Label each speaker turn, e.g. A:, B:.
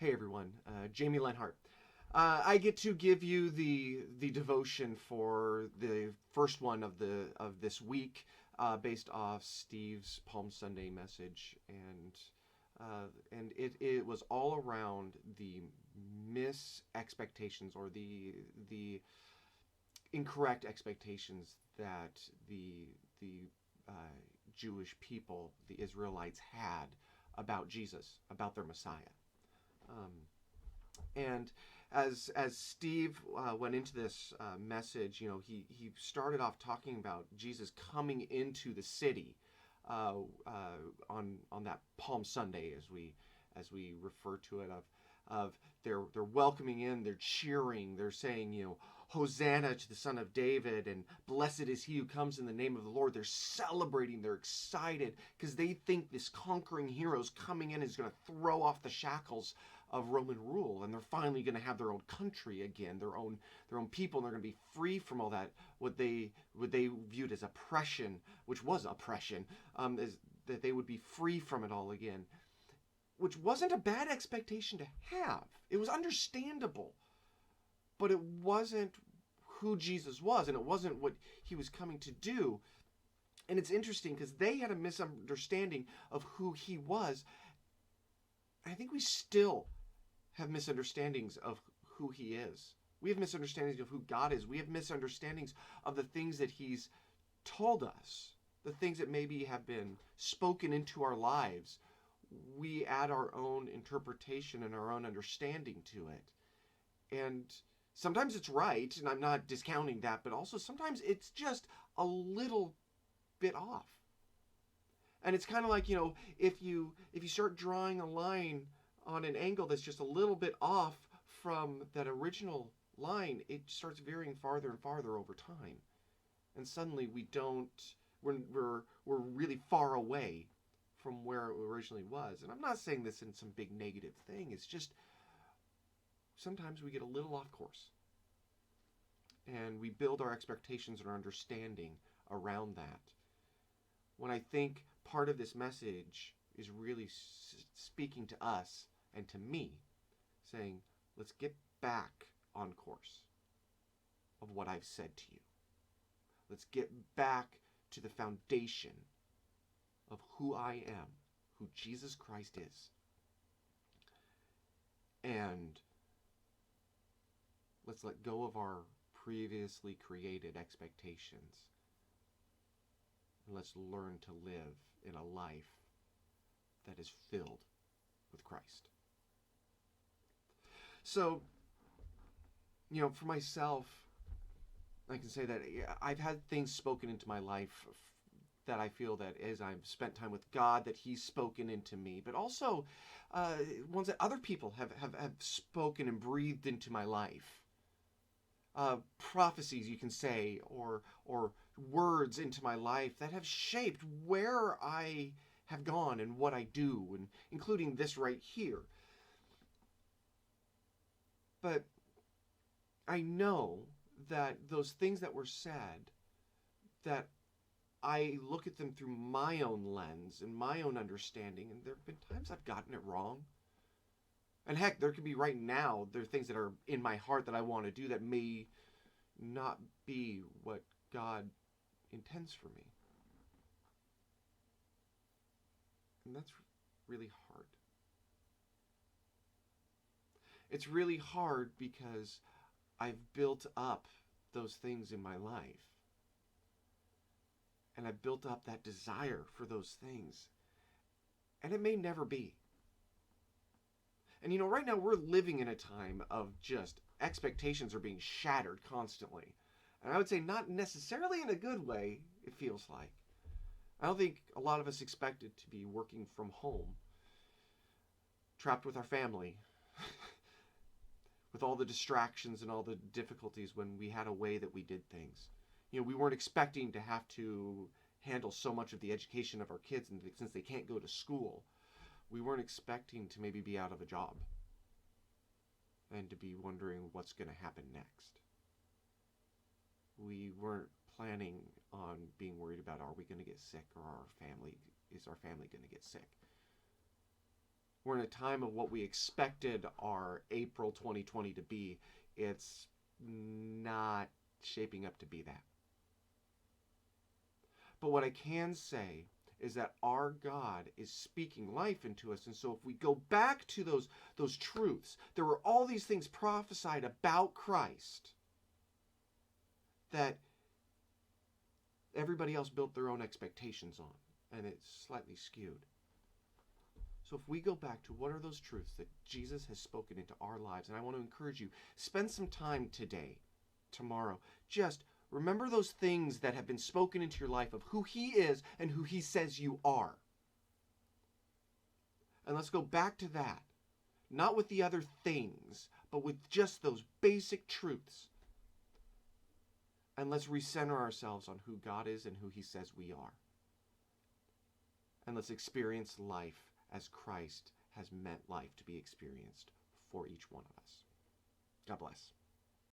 A: Hey everyone, Jamie Lenhart. I get to give you the devotion for the first one of this week, based off Steve's Palm Sunday message, and it was all around the mis-expectations or the incorrect expectations that the Jewish people, the Israelites, had about Jesus, about their Messiah. And as Steve went into this message, he started off talking about Jesus coming into the city on that Palm Sunday, as we refer to it, of they're welcoming in, they're cheering, they're saying, Hosanna to the Son of David, and blessed is he who comes in the name of the Lord. They're celebrating, they're excited, because they think this conquering hero is coming in and is going to throw off the shackles of Roman rule, and they're finally going to have their own country again, their own people, and they're going to be free from all that what they viewed as oppression, which was oppression, is that they would be free from it all again, which wasn't a bad expectation to have. It was understandable, but it wasn't who Jesus was, and it wasn't what he was coming to do. And it's interesting because they had a misunderstanding of who he was. I think we still have misunderstandings of who he is. We have misunderstandings of who God is. We have misunderstandings of the things that he's told us, the things that maybe have been spoken into our lives. We add our own interpretation and our own understanding to it. And sometimes it's right, and I'm not discounting that, but also sometimes it's just a little bit off. And it's kind of like, if you start drawing a line on an angle that's just a little bit off from that original line, it starts veering farther and farther over time. And suddenly we're really far away from where it originally was. And I'm not saying this in some big negative thing. It's just sometimes we get a little off course. And we build our expectations and our understanding around that. When I think part of this message is really speaking to us and to me, saying, let's get back on course of what I've said to you. Let's get back to the foundation of who I am, who Jesus Christ is. And let's let go of our previously created expectations. And let's learn to live in a life that is filled with Christ. So, for myself, I can say that I've had things spoken into my life that I feel that as I've spent time with God, that he's spoken into me, but also ones that other people have spoken and breathed into my life. Prophecies, you can say, or words into my life that have shaped where I have gone and what I do, and including this right here. But I know that those things that were said, that I look at them through my own lens and my own understanding, and there have been times I've gotten it wrong. And heck, there could be right now, there are things that are in my heart that I want to do that may not be what God intends for me. And that's really hard. It's really hard because I've built up those things in my life. And I've built up that desire for those things. And it may never be. And right now we're living in a time of just expectations are being shattered constantly. And I would say not necessarily in a good way, it feels like. I don't think a lot of us expected to be working from home, trapped with our family, with all the distractions and all the difficulties when we had a way that we did things. We weren't expecting to have to handle so much of the education of our kids, and since they can't go to school, we weren't expecting to maybe be out of a job and to be wondering what's going to happen next. We weren't planning on being worried about, are we going to get sick, or is our family going to get sick? We're in a time of what we expected our April 2020 to be. It's not shaping up to be that. But what I can say is that our God is speaking life into us. And so if we go back to those truths, there were all these things prophesied about Christ that everybody else built their own expectations on, and it's slightly skewed. So if we go back to what are those truths that Jesus has spoken into our lives, and I want to encourage you, spend some time today, tomorrow, just remember those things that have been spoken into your life of who he is and who he says you are. And let's go back to that, not with the other things, but with just those basic truths. And let's recenter ourselves on who God is and who he says we are. And let's experience life as Christ has meant life to be experienced for each one of us. God bless.